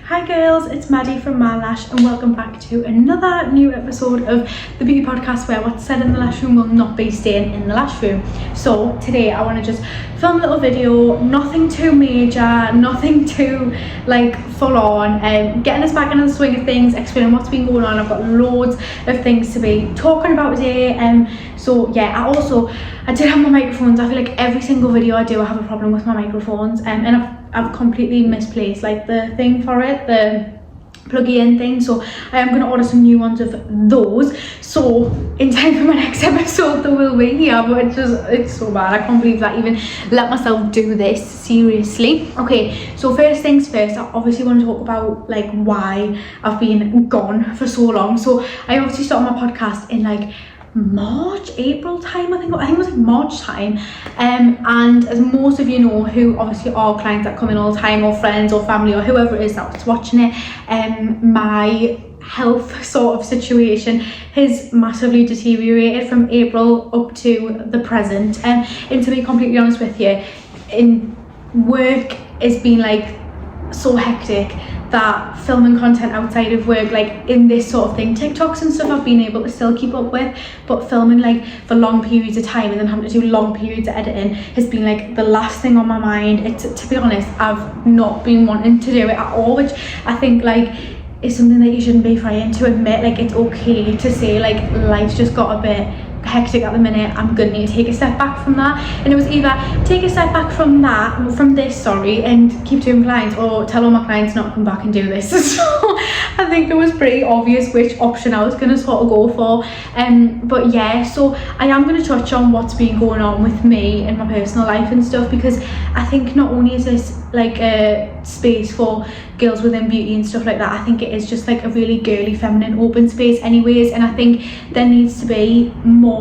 Hi girls, it's Maddie from MyLash and welcome back to another new episode of the beauty podcast where what's said in the lash room will not be staying in the lash room. So today I want to just film a little video, nothing too major, nothing too like full on, getting us back into the swing of things, explaining what's been going on. I've got loads of things to be talking about today. So yeah, I did have my microphones. I feel like every single video I do I have a problem with my microphones, and I've completely misplaced like the thing for it, the pluggy in thing, so I am going to order some new ones of those, so in time for my next episode they will be here. But it's so bad, I can't believe that I even let myself do this, seriously. Okay, so first things first, I obviously want to talk about like why I've been gone for so long. So I obviously started my podcast in like March, April time, I think it was like March time, and as most of you know who obviously are clients that come in all the time, or friends or family or whoever it is that's watching it, my health sort of situation has massively deteriorated from April up to the present, and to be completely honest with you, in work it's been like so hectic that filming content outside of work, like in this sort of thing, TikToks and stuff, I've been able to still keep up with, but filming like for long periods of time and then having to do long periods of editing has been like the last thing on my mind. It's, to be honest, I've not been wanting to do it at all, which I think like is something that you shouldn't be afraid to admit. Like it's okay to say like life's just got a bit hectic at the minute, I'm gonna need to take a step back from that. And it was either take a step back from this and keep doing clients, or tell all my clients not to come back and do this. So I think it was pretty obvious which option I was gonna sort of go for. But yeah, so I am gonna touch on what's been going on with me in my personal life and stuff, because I think not only is this like a space for girls within beauty and stuff like that, I think it is just like a really girly, feminine, open space anyways, and I think there needs to be more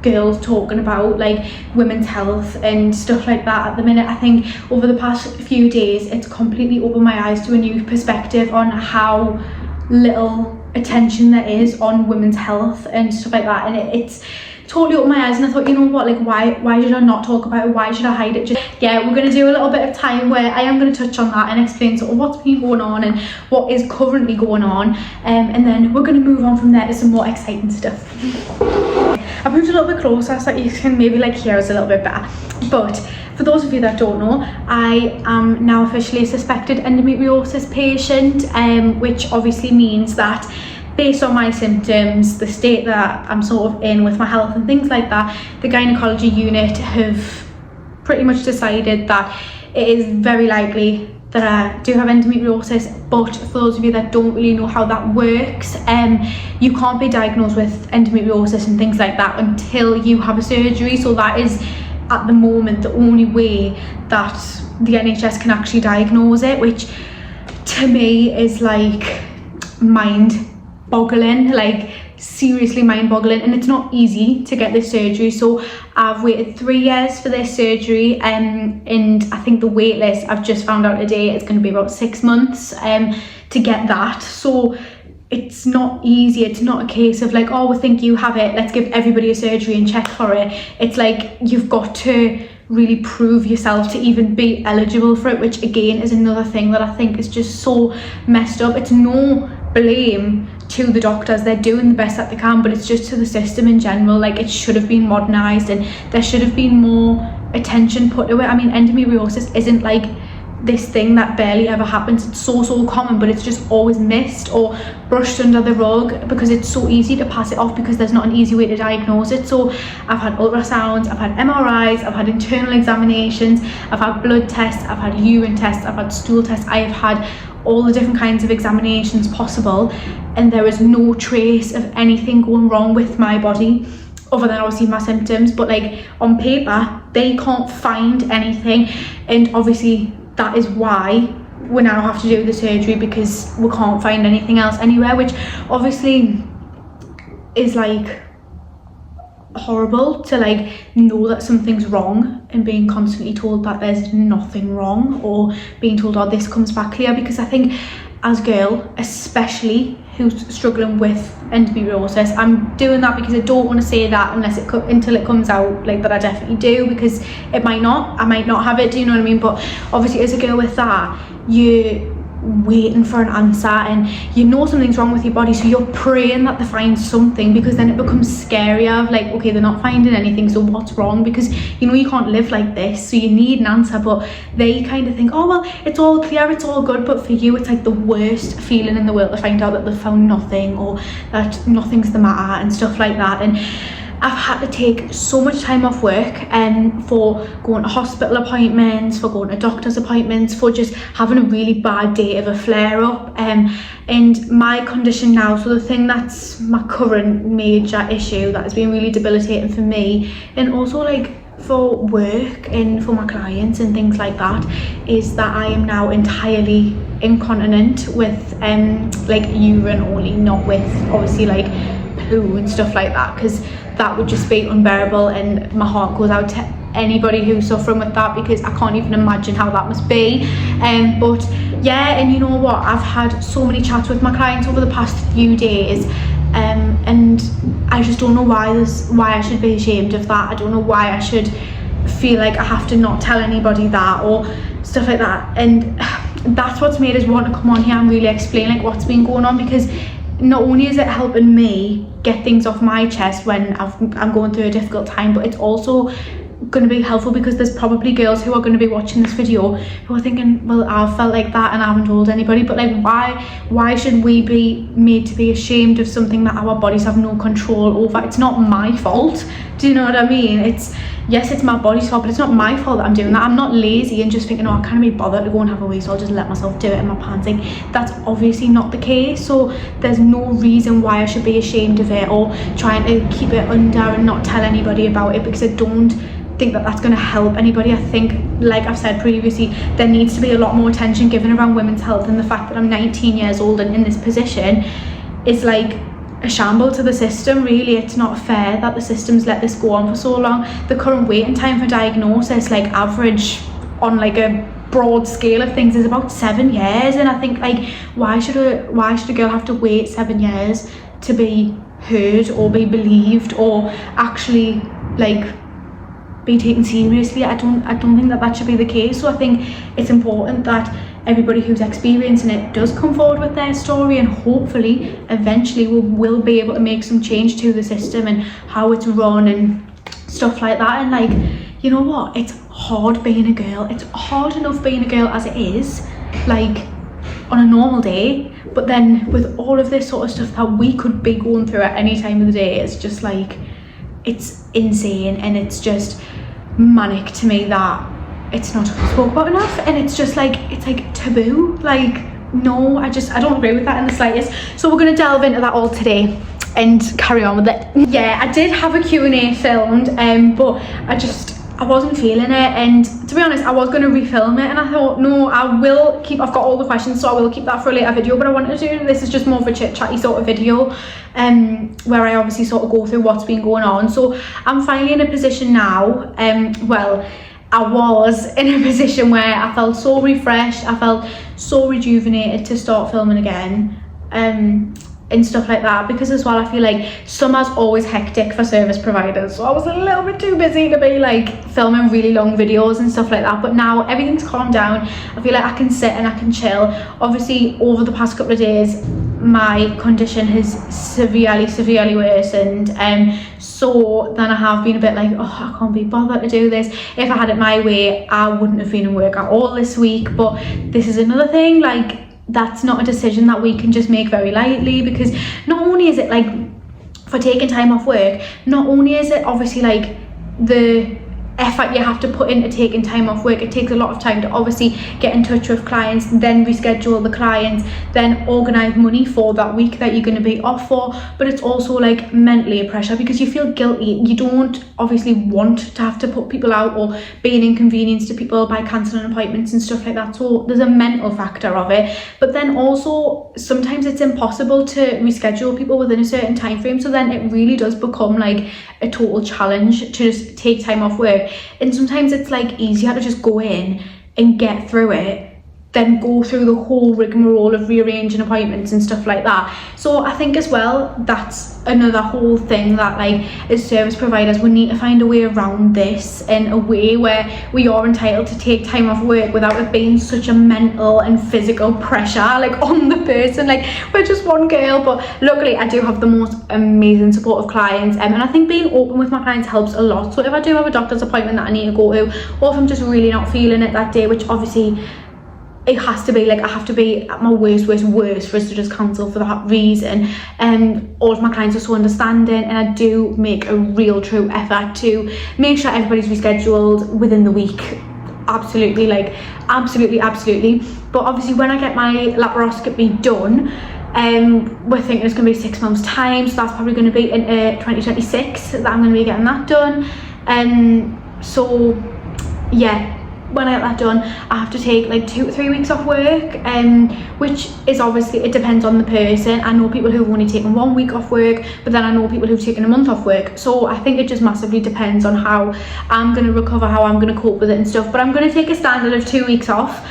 girls talking about like women's health and stuff like that at the minute. I think over the past few days it's completely opened my eyes to a new perspective on how little attention there is on women's health and stuff like that, and it's totally opened my eyes. And I thought, you know what, like why should I not talk about it? Why should I hide it? Yeah, we're going to do a little bit of time where I am going to touch on that and explain sort of what's been going on and what is currently going on, and then we're going to move on from there to some more exciting stuff. I've moved a little bit closer so that you can maybe like hear us a little bit better. But for those of you that don't know, I am now officially a suspected endometriosis patient, which obviously means that based on my symptoms, the state that I'm sort of in with my health and things like that, the gynecology unit have pretty much decided that it is very likely that I do have endometriosis. But for those of you that don't really know how that works, you can't be diagnosed with endometriosis and things like that until you have a surgery. So that is at the moment the only way that the NHS can actually diagnose it, which to me is like mind-boggling, like seriously mind-boggling. And it's not easy to get this surgery, so I've waited 3 years for this surgery, and I think the wait list, I've just found out today, it's going to be about 6 months to get that. So it's not easy. It's not a case of like, oh, we think you have it, let's give everybody a surgery and check for it. It's like you've got to really prove yourself to even be eligible for it, which again is another thing that I think is just so messed up. It's no blame to the doctors, they're doing the best that they can, but it's just to the system in general. Like it should have been modernized and there should have been more attention put to it. I mean, endometriosis isn't like this thing that barely ever happens. It's so common, but it's just always missed or brushed under the rug because it's so easy to pass it off because there's not an easy way to diagnose it. So I've had ultrasounds, I've had MRIs, I've had internal examinations, I've had blood tests, I've had urine tests, I've had stool tests, I have had all the different kinds of examinations possible, and there is no trace of anything going wrong with my body other than obviously my symptoms. But like on paper they can't find anything, and obviously that is why we now have to do the surgery, because we can't find anything else anywhere, which obviously is like horrible to like know that something's wrong and being constantly told that there's nothing wrong, or being told, oh, this comes back clear. Because I think as a girl especially who's struggling with endometriosis, I'm doing that because I don't want to say that until it comes out like that I definitely do, because I might not have it, do you know what I mean? But obviously as a girl with that, you waiting for an answer, and you know something's wrong with your body, so you're praying that they find something, because then it becomes scarier of like, okay, they're not finding anything, so what's wrong? Because you know you can't live like this, so you need an answer. But they kind of think, oh well, it's all clear, it's all good. But for you, it's like the worst feeling in the world to find out that they've found nothing, or that nothing's the matter and stuff like that. And I've had to take so much time off work for going to hospital appointments, for going to doctor's appointments, for just having a really bad day of a flare-up. And my condition now, so the thing that's my current major issue that has been really debilitating for me, and also like for work and for my clients and things like that, is that I am now entirely incontinent with like urine only, not with obviously like poo and stuff like that, because that would just be unbearable, and my heart goes out to anybody who's suffering with that, because I can't even imagine how that must be. But yeah, and you know what, I've had so many chats with my clients over the past few days, and I just don't know why I should be ashamed of that. I don't know why I should feel like I have to not tell anybody that, or stuff like that. And that's what's made us want to come on here and really explain like what's been going on, because not only is it helping me get things off my chest when I'm going through a difficult time, but it's also going to be helpful because there's probably girls who are going to be watching this video who are thinking, well, I've felt like that and I haven't told anybody. But like, why should we be made to be ashamed of something that our bodies have no control over? It's not my fault. Do you know what I mean? Yes, it's my body's fault, but it's not my fault that I'm doing that. I'm not lazy and just thinking, oh, I can't be bothered to go and have a wee, so I'll just let myself do it in my pants. Like, that's obviously not the case. So there's no reason why I should be ashamed of it or trying to keep it under and not tell anybody about it, because I don't think that that's going to help anybody. I think, like I've said previously, there needs to be a lot more attention given around women's health, and the fact that I'm 19 years old and in this position is like a shamble to the system. Really, it's not fair that the system's let this go on for so long. The current waiting time for diagnosis, like average on like a broad scale of things, is about 7 years, and I think like why should a girl have to wait 7 years to be heard or be believed or actually like be taken seriously? I don't think that should be the case. So I think it's important that everybody who's experiencing it does come forward with their story, and hopefully eventually we'll be able to make some change to the system and how it's run and stuff like that. And like, you know what, it's hard being a girl. It's hard enough being a girl as it is, like on a normal day, but then with all of this sort of stuff that we could be going through at any time of the day, it's just like, it's insane, and it's just manic to me that it's not spoken about enough, and it's just like, it's like taboo. Like, no, I don't agree with that in the slightest. So we're going to delve into that all today and carry on with it. Yeah, I did have a Q&A filmed, but I wasn't feeling it, and to be honest, I was going to refilm it, and I thought, no, I've got all the questions, so I will keep that for a later video. But I wanted to do this is just more of a chit chatty sort of video, where I obviously sort of go through what's been going on. So I'm finally in a position now, well, I was in a position where I felt so refreshed, I felt so rejuvenated to start filming again, and stuff like that, because as well I feel like summer's always hectic for service providers, so I was a little bit too busy to be like filming really long videos and stuff like that. But now everything's calmed down, I feel like I can sit and I can chill. Obviously over the past couple of days my condition has severely worsened, so then I have been a bit like, oh, I can't be bothered to do this. If I had it my way, I wouldn't have been in work at all this week. But this is another thing, like, that's not a decision that we can just make very lightly, because not only is it like for taking time off work, not only is it obviously like the effort you have to put into taking time off work, it takes a lot of time to obviously get in touch with clients, then reschedule the clients, then organize money for that week that you're going to be off for. But it's also like mentally a pressure, because you feel guilty. You don't obviously want to have to put people out or be an inconvenience to people by cancelling appointments and stuff like that. So there's a mental factor of it, but then also sometimes it's impossible to reschedule people within a certain time frame, so then it really does become like a total challenge to just take time off work. And sometimes it's like easier to just go in and get through it then go through the whole rigmarole of rearranging appointments and stuff like that. So I think as well, that's another whole thing that, like, as service providers, we need to find a way around this, in a way where we are entitled to take time off work without it being such a mental and physical pressure, like, on the person. Like, we're just one girl, but luckily I do have the most amazing supportive clients, and I think being open with my clients helps a lot. So if I do have a doctor's appointment that I need to go to, or if I'm just really not feeling it that day, which obviously it has to be, like, I have to be at my worst for us to just cancel for that reason. And all of my clients are so understanding, and I do make a real true effort to make sure everybody's rescheduled within the week. Absolutely, like, absolutely. But obviously when I get my laparoscopy done, we're thinking it's going to be 6 months time, so that's probably going to be in 2026 that I'm going to be getting that done. So yeah, when I get that done, I have to take like 2 or 3 weeks off work, which is obviously, it depends on the person. I know people who've only taken 1 week off work, but then I know people who've taken a month off work. So I think it just massively depends on how I'm going to recover, how I'm going to cope with it and stuff. But I'm going to take a standard of 2 weeks off,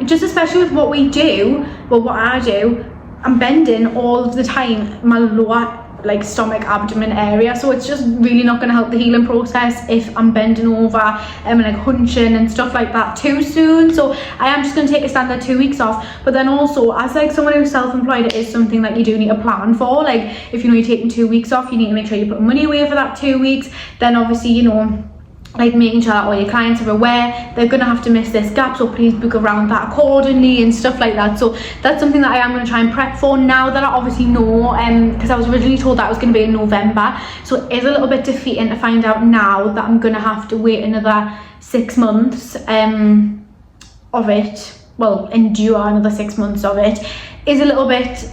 just especially with what we do, well, what I do, I'm bending all of the time, my lower, like, stomach, abdomen area, so it's just really not going to help the healing process if I'm bending over and like hunching and stuff like that too soon. So I am just going to take a standard 2 weeks off. But then also, as like someone who's self-employed, it is something that you do need a plan for. Like, if you know you're taking 2 weeks off, you need to make sure you put money away for that 2 weeks. Then obviously, you know, like, making sure that all your clients are aware they're gonna have to miss this gap, so please book around that accordingly and stuff like that. So that's something that I am going to try and prep for now that I obviously know, because I was originally told that it was going to be in November, so it is a little bit defeating to find out now that I'm going to have to wait another 6 months of it, well, endure another 6 months of it. Is a little bit,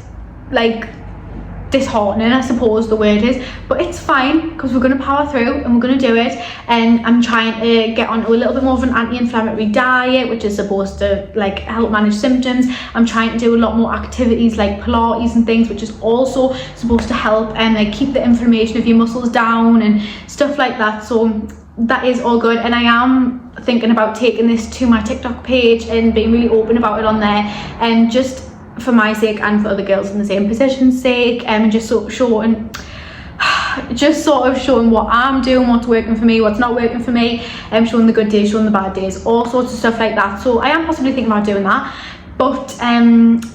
like, disheartening, I suppose the word is, but it's fine because we're going to power through and we're going to do it. And I'm trying to get onto a little bit more of an anti-inflammatory diet, which is supposed to, like, help manage symptoms. I'm trying to do a lot more activities like Pilates and things, which is also supposed to help and like keep the inflammation of your muscles down and stuff like that. So that is all good, and I am thinking about taking this to my TikTok page and being really open about it on there, and just for my sake and for other girls in the same position's sake, and just sort of showing what I'm doing, what's working for me, what's not working for me, showing the good days, showing the bad days, all sorts of stuff like that. So I am possibly thinking about doing that. But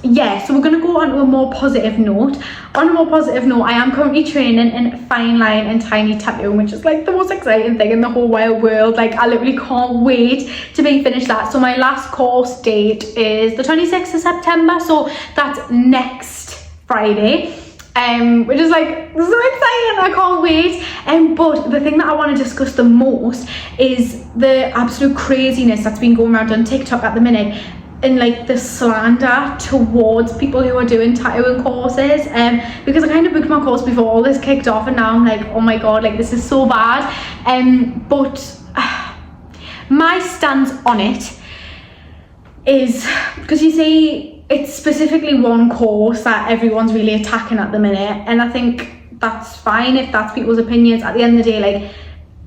yeah, so we're going to go on to a more positive note. On a more positive note, I am currently training in fine line and tiny tattooing, which is like the most exciting thing in the whole wide world. Like, I literally can't wait to be finished that. So my last course date is the 26th of September, so that's next Friday. Which is like so exciting, I can't wait. But the thing that I want to discuss the most is the absolute craziness that's been going around on TikTok at the minute, and like the slander towards people who are doing tattooing courses, because I kind of booked my course before all this kicked off, and now I'm like, oh my god, like, this is so bad. But my stance on it is, because you see, it's specifically one course that everyone's really attacking at the minute, and I think that's fine if that's people's opinions. At the end of the day, like,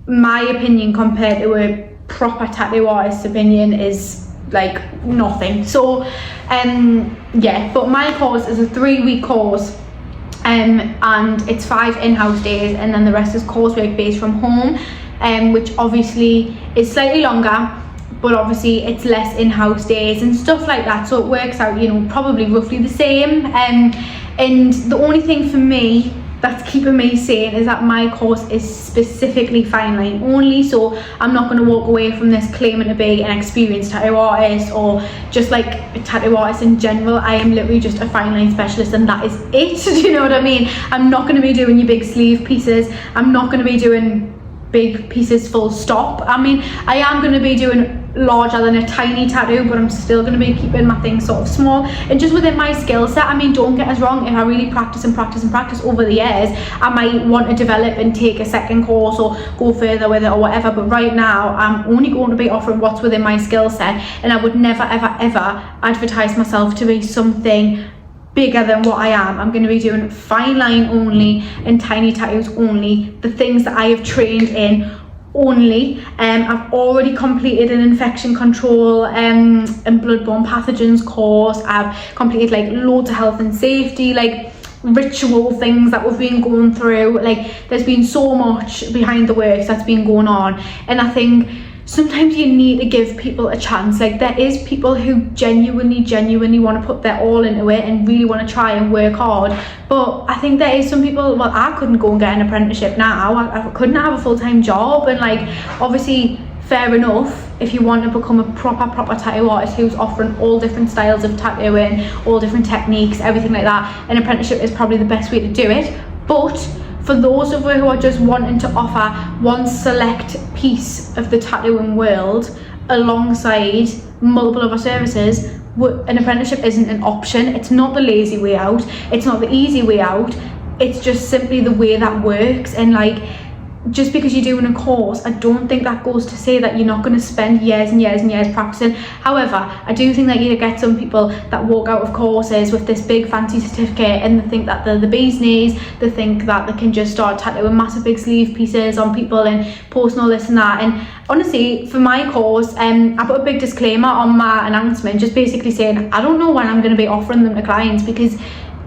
my opinion compared to a proper tattoo artist's opinion is like nothing. So yeah, but my course is a 3-week course, and it's 5 in-house days, and then the rest is coursework based from home, which obviously is slightly longer, but obviously it's less in-house days and stuff like that, so it works out, you know, probably roughly the same. And the only thing for me that's keeping me sane is that my course is specifically fine line only, so I'm not going to walk away from this claiming to be an experienced tattoo artist or just like a tattoo artist in general. I am literally just a fine line specialist, and that is it. Do you know what I mean? I'm not going to be doing your big sleeve pieces, I'm not going to be doing big pieces full stop. I mean, I am going to be doing larger than a tiny tattoo, but I'm still going to be keeping my things sort of small and just within my skill set. I mean, don't get us wrong, if I really practice over the years, I might want to develop and take a second course or go further with it or whatever, but right now I'm only going to be offering what's within my skill set, and I would never ever advertise myself to be something bigger than what I am. I'm going to be doing fine line only and tiny tattoos only, the things that I have trained in only. I've already completed an infection control and bloodborne pathogens course. I've completed like loads of health and safety, like ritual things that we've been going through. Like there's been so much behind the works that's been going on, and I think sometimes you need to give people a chance. Like there is people who genuinely want to put their all into it and really want to try and work hard, but I think there is some people, well, I couldn't go and get an apprenticeship now. I couldn't have a full-time job, and like obviously fair enough if you want to become a proper tattoo artist who's offering all different styles of tattooing, all different techniques, everything like that, an apprenticeship is probably the best way to do it. But for those of you who are just wanting to offer one select piece of the tattooing world alongside multiple other services, an apprenticeship isn't an option. It's not the lazy way out, it's not the easy way out, it's just simply the way that works. And like, just because you're doing a course, I don't think that goes to say that you're not going to spend years and years and years practicing. However, I do think that you get some people that walk out of courses with this big fancy certificate and they think that they're the bee's knees. They think that they can just start tattooing massive big sleeve pieces on people and posting all this and that. And honestly, for my course, I put a big disclaimer on my announcement, just basically saying I don't know when I'm going to be offering them to clients, because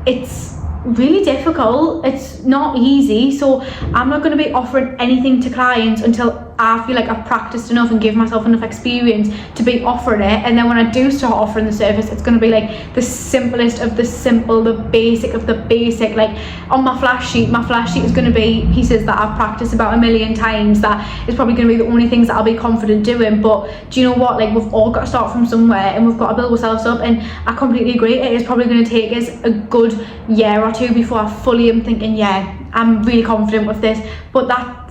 it's really difficult, it's not easy. So I'm not going to be offering anything to clients until I feel like I've practiced enough and give myself enough experience to be offering it. And then when I do start offering the service, it's going to be like the simplest of the simple, the basic of the basic. Like on my flash sheet is going to be pieces that I've practiced about 1,000,000 times. That is probably going to be the only things that I'll be confident doing. But do you know what, like we've all got to start from somewhere and we've got to build ourselves up. And I completely agree, it is probably going to take us a good year or two before I fully am thinking, yeah, I'm really confident with this. But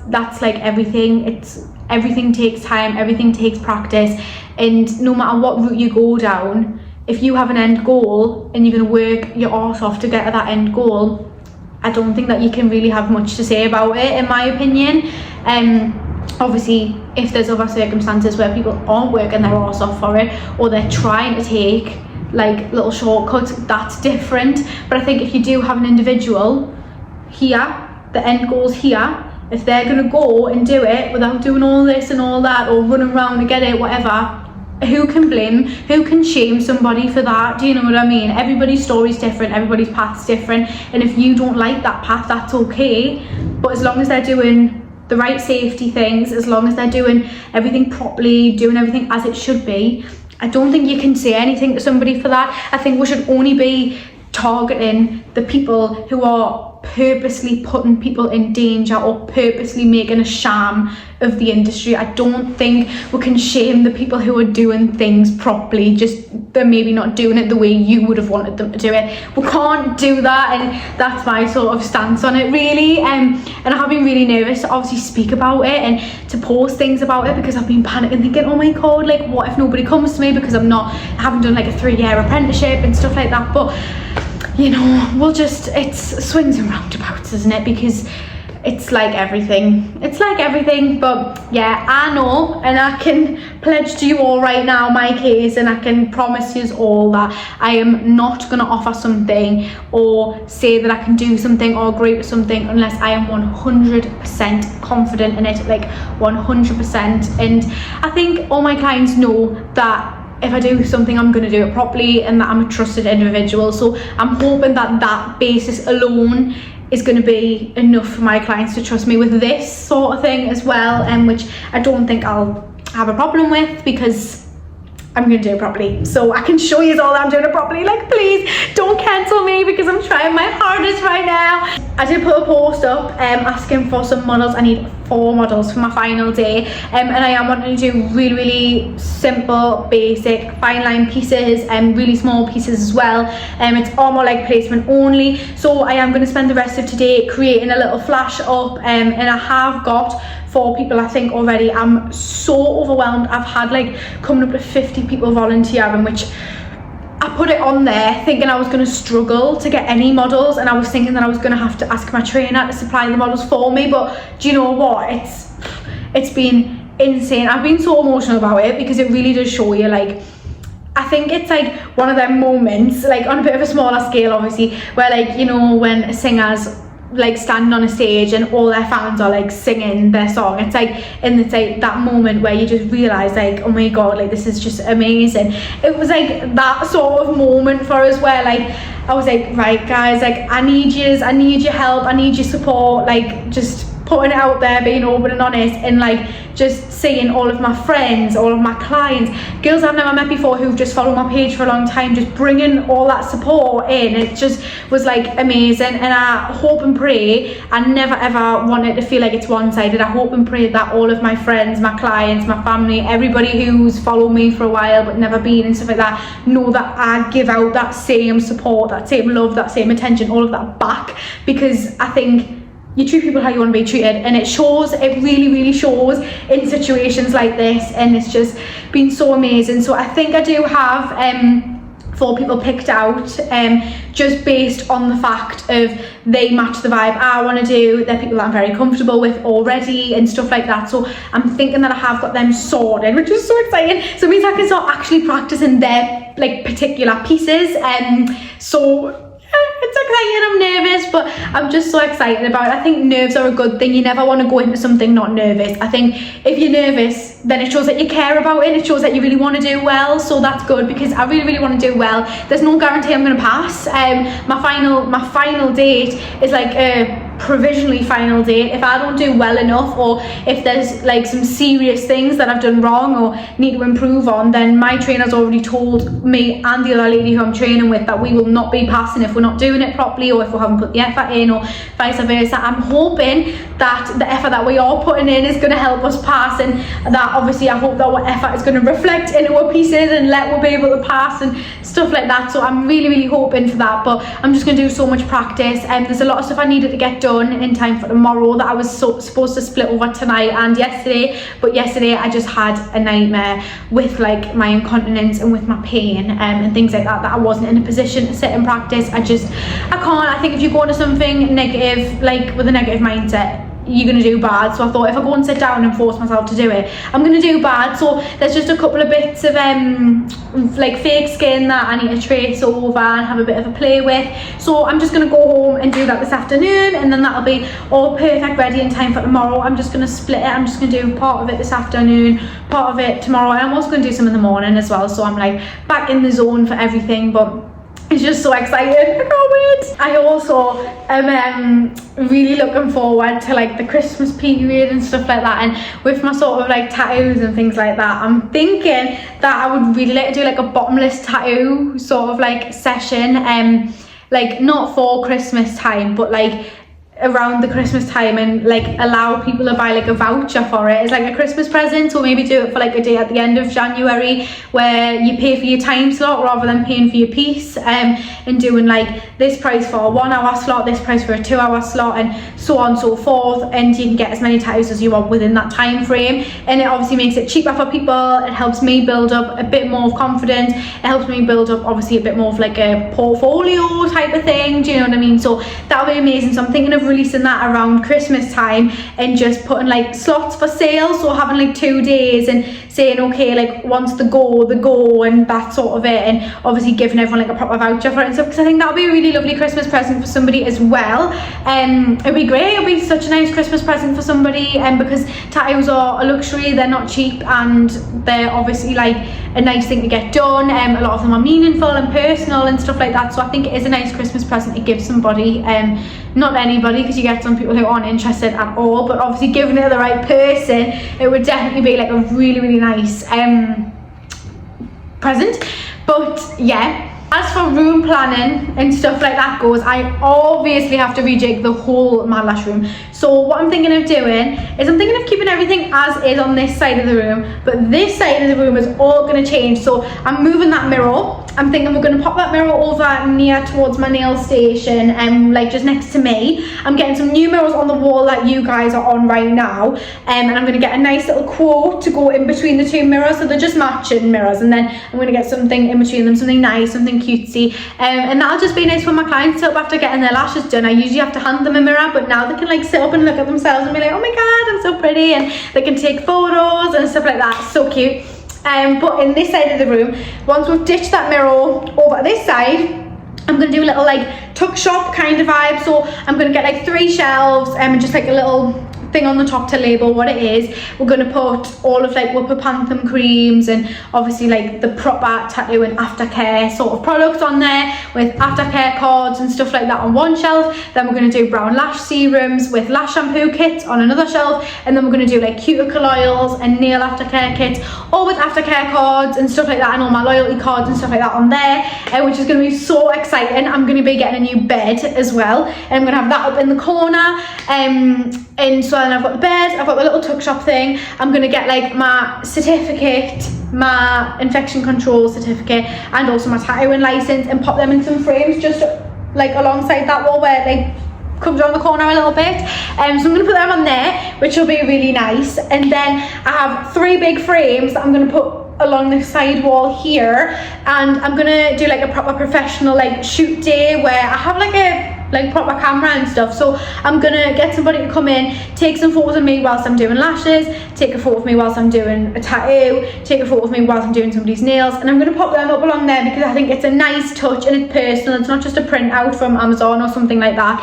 that's like everything. Everything takes time, everything takes practice, and no matter what route you go down, if you have an end goal and you're going to work your arse off to get to that end goal, I don't think that you can really have much to say about it, in my opinion. Obviously, if there's other circumstances where people aren't working their arse off for it, or they're trying to take like little shortcuts, that's different. But I think if you do have an individual here, the end goal's here, if they're going to go and do it without doing all this and all that, or running around to get it, whatever, who can blame, who can shame somebody for that? Do you know what I mean? Everybody's story's different, everybody's path's different, and if you don't like that path, that's okay. But as long as they're doing the right safety things, as long as they're doing everything properly, doing everything as it should be, I don't think you can say anything to somebody for that. I think we should only be targeting the people who are purposely putting people in danger or purposely making a sham of the industry. I don't think we can shame the people who are doing things properly, just they're maybe not doing it the way you would have wanted them to do it. We can't do that, and that's my sort of stance on it, really. And I have been really nervous to obviously speak about it and to post things about it, because I've been panicking, thinking, oh my god, like what if nobody comes to me because I haven't done like a 3-year apprenticeship and stuff like that. But you know, it's swings and roundabouts, isn't it? Because it's like everything. But yeah, I know, and I can pledge to you all right now my case, and I can promise you all that I am not going to offer something or say that I can do something or agree with something unless I am 100% confident in it, like 100%. And I think all my clients know that if I do something, I'm going to do it properly, and that I'm a trusted individual. So I'm hoping that that basis alone is going to be enough for my clients to trust me with this sort of thing as well, and which I don't think I'll have a problem with, because I'm going to do it properly. So I can show you all that I'm doing it properly. Like, please don't cancel me, because I'm trying my hardest right now. I did put a post up asking for some models. I need 4 models for my final day, and I am wanting to do really simple, basic fine line pieces and really small pieces as well. It's arm or leg placement only. So I am going to spend the rest of today creating a little flash up, and I have got 4 people I think already. I'm so overwhelmed. I've had like coming up to 50 people volunteering, which I put it on there thinking I was going to struggle to get any models, and I was thinking that I was going to have to ask my trainer to supply the models for me. But do you know what, it's been insane. I've been so emotional about it, because it really does show you, like, I think it's like one of them moments, like on a bit of a smaller scale obviously, where like, you know, when a singer's like standing on a stage and all their fans are like singing their song. It's like that moment where you just realize like, oh my god, like this is just amazing. It was like that sort of moment for us where like I was like, right guys, like I need your help, I need your support, like just putting it out there, being open and honest, and like just seeing all of my friends, all of my clients, girls I've never met before who've just followed my page for a long time, just bringing all that support in. It just was like amazing, and I hope and pray, I never ever want it to feel like it's one-sided. I hope and pray that all of my friends, my clients, my family, everybody who's followed me for a while but never been and stuff like that, know that I give out that same support, that same love, that same attention, all of that back, because I think you treat people how you want to be treated, and it shows, it really shows in situations like this, and it's just been so amazing. So I think I do have 4 people picked out just based on the fact of they match the vibe I want to do. They're people that I'm very comfortable with already and stuff like that, so I'm thinking that I have got them sorted, which is so exciting. So it means I can start actually practicing their like particular pieces, so it's exciting. I'm nervous, but I'm just so excited about it. I think nerves are a good thing. You never want to go into something not nervous. I think if you're nervous, then it shows that you care about it. It shows that you really want to do well, so that's good, because I really want to do well. There's no guarantee I'm going to pass. My final date is like a provisionally final date. If I don't do well enough, or if there's like some serious things that I've done wrong or need to improve on, then my trainer's already told me and the other lady who I'm training with that we will not be passing if we're not doing it properly, or if we haven't put the effort in, or vice versa. I'm hoping that the effort that we are putting in is going to help us pass, and that obviously I hope that our effort is going to reflect into our pieces and we'll be able to pass and stuff like that. So I'm really hoping for that, but I'm just going to do so much practice, and there's a lot of stuff I needed to get done in time for tomorrow that I was supposed to split over tonight and yesterday, but yesterday I just had a nightmare with like my incontinence and with my pain and things like that I wasn't in a position to sit and practice. I can't. I think if you go into something negative, like with a negative mindset, you're going to do bad. So I thought if I go and sit down and force myself to do it, I'm going to do bad. So there's just a couple of bits of like fake skin that I need to trace over and have a bit of a play with. So I'm just going to go home and do that this afternoon, and then that'll be all perfect, ready in time for tomorrow. I'm just going to split it. I'm just going to do part of it this afternoon, part of it tomorrow, and I'm also going to do some in the morning as well. So I'm like back in the zone for everything, but it's just so exciting. I can't wait. I also am really looking forward to like the Christmas period and stuff like that, and with my sort of like tattoos and things like that, I'm thinking that I would really like to do like a bottomless tattoo sort of like session, like not for Christmas time, but like around the Christmas time, and like allow people to buy like a voucher for it. It's like a Christmas present, or maybe do it for like a day at the end of January where you pay for your time slot rather than paying for your piece, and doing like this price for a 1 hour slot, this price for a 2 hour slot, and so on and so forth, and you can get as many tattoos as you want within that time frame. And it obviously makes it cheaper for people. It helps me build up a bit more of confidence. It helps me build up obviously a bit more of like a portfolio type of thing, do you know what I mean? So that would be amazing. So I'm thinking of releasing that around Christmas time and just putting like slots for sale, so having like 2 days and saying okay, like once the go and that sort of it, and obviously giving everyone like a proper voucher for it and stuff, because I think that would be a really lovely Christmas present for somebody as well. It'd be great. It'd be such a nice Christmas present for somebody, because tattoos are a luxury, they're not cheap, and they're obviously like a nice thing to get done. A lot of them are meaningful and personal and stuff like that, so I think it is a nice Christmas present to give somebody, not anybody, because you get some people who aren't interested at all, but obviously giving it to the right person, it would definitely be like a really nice present. But yeah, as for room planning and stuff like that goes, I obviously have to rejig the whole Mad Lash room. So what I'm thinking of doing is I'm thinking of keeping everything as is on this side of the room, but this side of the room is all going to change. So I'm moving that mirror. I'm thinking we're going to pop that mirror over near towards my nail station, and like just next to me. I'm getting some new mirrors on the wall that you guys are on right now, and I'm going to get a nice little quote to go in between the two mirrors, so they're just matching mirrors, and then I'm going to get something in between them, something nice, something cutesy, and that'll just be nice for my clients to up after getting their lashes done. I usually have to hand them a mirror, but now they can like sit up and look at themselves and be like, oh my god, I'm so pretty, and they can take photos and stuff like that. So cute. But in this side of the room, once we've ditched that mirror over this side, I'm going to do a little like tuck shop kind of vibe. So I'm going to get like 3 shelves and just like a little thing on the top to label what it is. We're going to put all of like Whooper Panthen creams and obviously like the proper tattoo and aftercare sort of products on there with aftercare cards and stuff like that on one shelf. Then we're going to do brown lash serums with lash shampoo kits on another shelf, and then we're going to do like cuticle oils and nail aftercare kits, all with aftercare cards and stuff like that, and all my loyalty cards and stuff like that on there, which is going to be so exciting. I'm going to be getting a new bed as well, and I'm going to have that up in the corner, and so then I've got the bed, I've got the little tuck shop thing. I'm going to get like my certificate, my infection control certificate, and also my tattooing license, and pop them in some frames just like alongside that wall where it like comes around the corner a little bit. So I'm going to put them on there, which will be really nice. And then I have 3 big frames that I'm going to put along the side wall here, and I'm going to do like a proper professional like shoot day where I have like a proper camera and stuff. So I'm gonna get somebody to come in, take some photos of me whilst I'm doing lashes, take a photo of me whilst I'm doing a tattoo, take a photo of me whilst I'm doing somebody's nails, and I'm gonna pop them up along there because I think it's a nice touch and it's personal. It's not just a print out from Amazon or something like that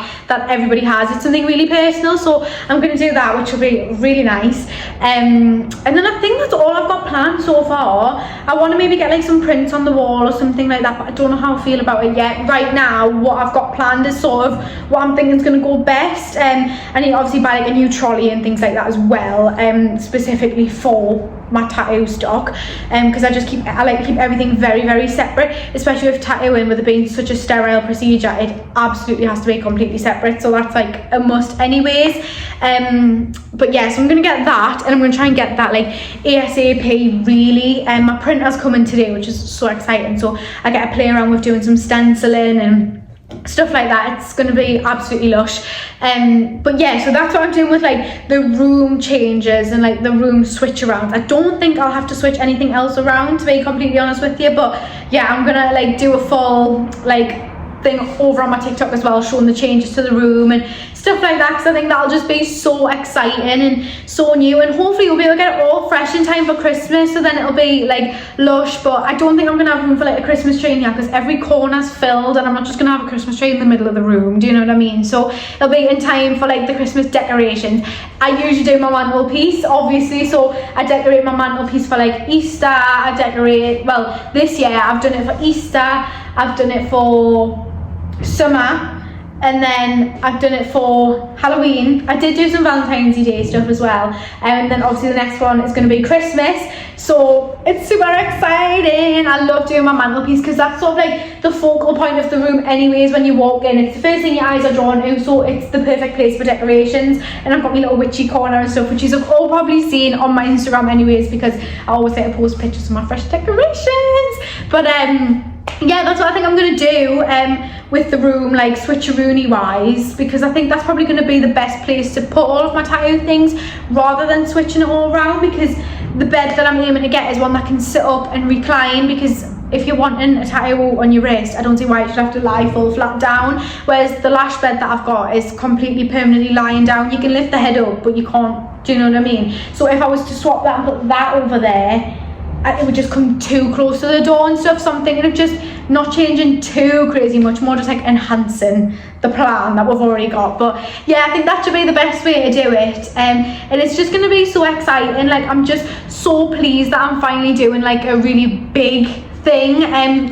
everybody has. It's something really personal, so I'm gonna do that, which will be really nice. And then I think that's all I've got planned so far. I want to maybe get like some prints on the wall or something like that, but I don't know how I feel about it yet. Right now, what I've got planned is sort of what I'm thinking is going to go best. I need to obviously buy like a new trolley and things like that as well, specifically for my tattoo stock, because I like to keep everything very, very separate, especially with tattooing, with it being such a sterile procedure. It absolutely has to be completely separate, so that's like a must anyways. But yeah, so I'm gonna get that, and I'm gonna try and get that like ASAP really. My printer's coming today, which is so exciting, so I get to play around with doing some stenciling and stuff like that. It's going to be absolutely lush. But yeah, so that's what I'm doing with like the room changes and like the room switch around. I don't think I'll have to switch anything else around, to be completely honest with you, but yeah, I'm gonna like do a full like thing over on my TikTok as well, showing the changes to the room and stuff like that, because I think that'll just be so exciting and so new, and hopefully we'll be able to get it all fresh in time for Christmas, so then it'll be like lush. But I don't think I'm gonna have room for like a Christmas tree in here because every corner's filled, and I'm not just gonna have a Christmas tree in the middle of the room, do you know what I mean? So it'll be in time for like the Christmas decorations. I usually do my mantelpiece obviously, so I decorate my mantelpiece for like Easter. I decorate, well, this year I've done it for Easter, I've done it for summer, and then I've done it for Halloween. I did do some Valentine's Day stuff as well, and then obviously the next one is going to be Christmas, so it's super exciting. I love doing my mantelpiece because that's sort of like the focal point of the room anyways. When you walk in, it's the first thing your eyes are drawn to, so it's the perfect place for decorations. And I've got my little witchy corner and stuff, which you've all probably seen on my Instagram anyways, because I always like to post pictures of my fresh decorations. But yeah, that's what I think I'm going to do with the room, like switcheroony wise, because I think that's probably going to be the best place to put all of my tattoo things rather than switching it all around, because the bed that I'm aiming to get is one that can sit up and recline, because if you're wanting a tattoo on your wrist, I don't see why you should have to lie full flat down, whereas the lash bed that I've got is completely permanently lying down. You can lift the head up, but you can't, do you know what I mean? So if I was to swap that and put that over there, it would just come too close to the door and stuff. So I'm thinking of just not changing too crazy much, more just like enhancing the plan that we've already got. But yeah, I think that should be the best way to do it, and it's just going to be so exciting. Like, I'm just so pleased that I'm finally doing like a really big thing.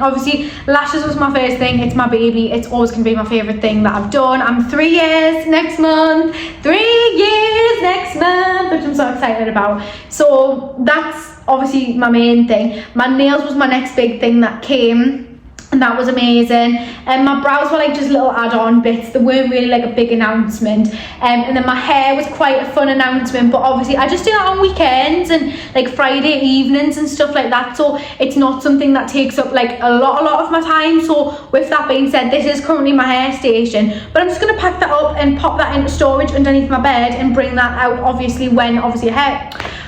Obviously lashes was my first thing, it's my baby, it's always going to be my favorite thing that I've done. I'm 3 years next month, 3 years next month, which I'm so excited about. So that's obviously my main thing. My nails was my next big thing that came, and that was amazing. And my brows were like just little add-on bits, they weren't really like a big announcement. And then my hair was quite a fun announcement, but obviously I just do that on weekends and like Friday evenings and stuff like that, so it's not something that takes up like a lot of my time. So with that being said, this is currently my hair station, but I'm just going to pack that up and pop that into storage underneath my bed and bring that out obviously when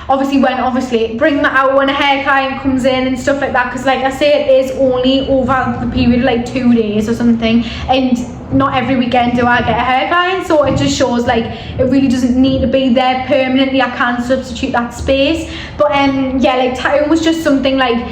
bring that out when a hair client comes in and stuff like that, because like I say, it is only over the period of like 2 days or something, and not every weekend do I get a hair client, so it just shows like it really doesn't need to be there permanently. I can substitute that space. But yeah, like tattooing was just something like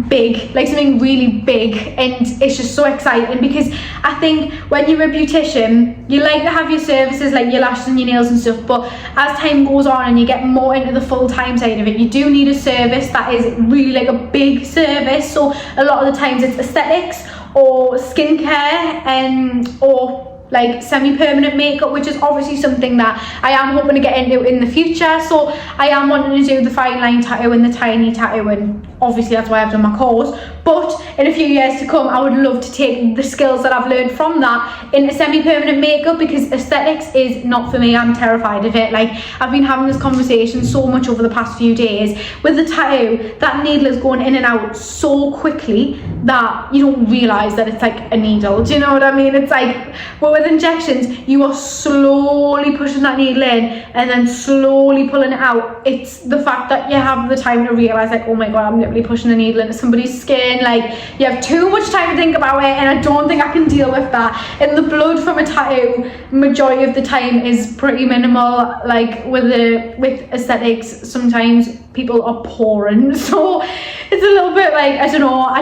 big, like something really big, and it's just so exciting because I think when you're a beautician, you like to have your services like your lashes and your nails and stuff, but as time goes on and you get more into the full-time side of it, you do need a service that is really like a big service. So a lot of the times it's aesthetics or skincare or like semi-permanent makeup, which is obviously something that I am hoping to get into in the future. So I am wanting to do the fine line tattoo and the tiny tattoo, and obviously that's why I've done my course. But in a few years to come, I would love to take the skills that I've learned from that into semi-permanent makeup, because aesthetics is not for me. I'm terrified of it. Like, I've been having this conversation so much over the past few days with the tattoo. That needle is going in and out so quickly that you don't realise that it's like a needle. Do you know what I mean? It's like, well, with injections, you are slowly pushing that needle in and then slowly pulling it out. It's the fact that you have the time to realise, like, oh my god, I'm literally pushing a needle into somebody's skin. Like, you have too much time to think about it, and I don't think I can deal with that. And the blood from a tattoo, majority of the time, is pretty minimal. Like with aesthetics, sometimes people are pouring, so it's a little bit like, I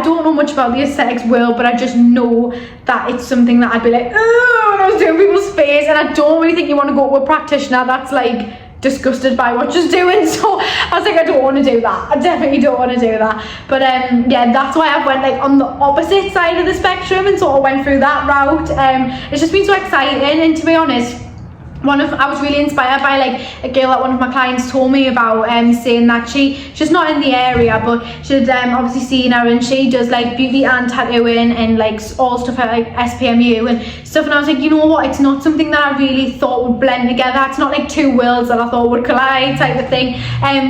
don't know much about the aesthetics world, but I just know that it's something that I'd be like, oh, when I was doing people's face, and I don't really think you want to go to a practitioner that's like disgusted by what she's doing. So I was like, I don't want to do that. I definitely don't want to do that. But yeah, that's why I went like on the opposite side of the spectrum and sort of went through that route. It's just been so exciting, and to be honest, I was really inspired by like a girl that one of my clients told me about, saying that she's not in the area, but she'd obviously seen her, and she does like beauty and tattooing and like all stuff at like SPMU and stuff. And I was like, you know what, it's not something that I really thought would blend together. It's not like two worlds that I thought would collide type of thing.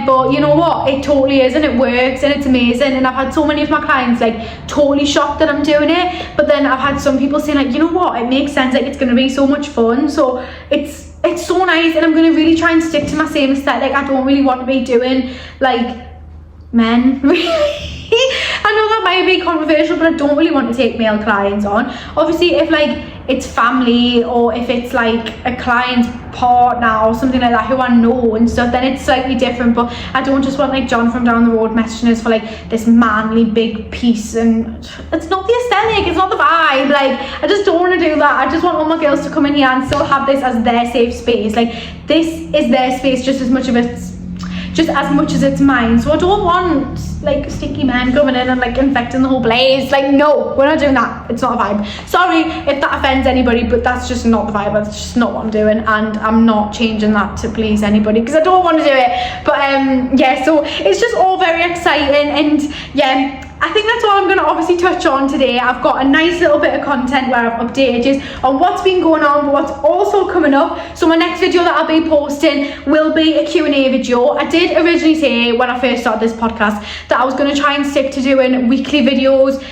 But you know what, it totally is, and it works, and it's amazing. And I've had so many of my clients like totally shocked that I'm doing it, but then I've had some people saying like, you know what, it makes sense, like it's going to be so much fun. So it's so nice, and I'm going to really try and stick to my same aesthetic. I don't really want to be doing like men, really. I know that might be controversial, but I don't really want to take male clients on. Obviously, if like it's family, or if it's like a client's partner or something like that who I know and stuff, then it's slightly different. But I don't just want like John from down the road messaging us for like this manly big piece, and it's not the aesthetic, it's not the vibe. Like, I just don't want to do that. I just want all my girls to come in here and still have this as their safe space. Like, this is their space just as much as it's mine. So I don't want like sticky men coming in and like infecting the whole place. Like, no, we're not doing that. It's not a vibe. Sorry if that offends anybody, but that's just not the vibe. That's just not what I'm doing, and I'm not changing that to please anybody, because I don't want to do it. But yeah, so it's just all very exciting, and yeah, I think that's all I'm going to obviously touch on today. I've got a nice little bit of content where I've updated you on what's been going on, but what's also coming up. So my next video that I'll be posting will be a Q&A video. I did originally say when I first started this podcast that I was going to try and stick to doing weekly videos.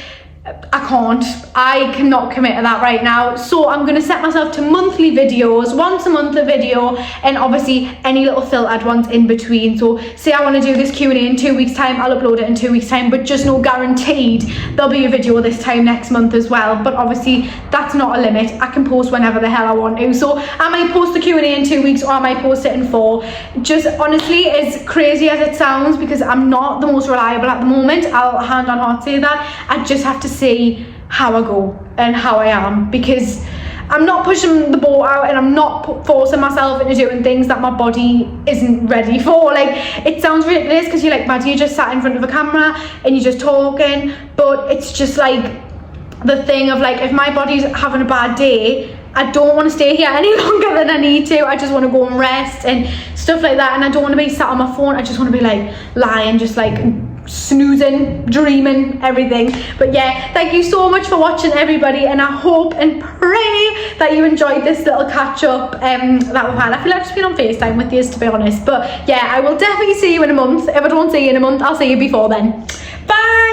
I cannot commit to that right now, so I'm going to set myself to monthly videos, once a month a video, and obviously any little filtered ones in between. So say I want to do this Q&A in 2 weeks time, I'll upload it in 2 weeks time, but just no guaranteed there'll be a video this time next month as well. But obviously that's not a limit. I can post whenever the hell I want to, so I might post the Q&A in 2 weeks, or I might post it in 4. Just honestly, as crazy as it sounds, because I'm not the most reliable at the moment, I'll hand on heart say that. I just have to see how I go and how I am, because I'm not pushing the boat out, and I'm not forcing myself into doing things that my body isn't ready for. Like, it sounds ridiculous because you're like, Maddie, you just sat in front of a camera and you're just talking, but it's just like the thing of like, if my body's having a bad day, I don't want to stay here any longer than I need to. I just want to go and rest and stuff like that, and I don't want to be sat on my phone. I just want to be like lying, just like snoozing, dreaming, everything. But yeah, thank you so much for watching, everybody, and I hope and pray that you enjoyed this little catch up that we've had. I feel like I've just been on FaceTime with you, to be honest. But yeah, I will definitely see you in a month. If I don't see you in a month, I'll see you before then. Bye.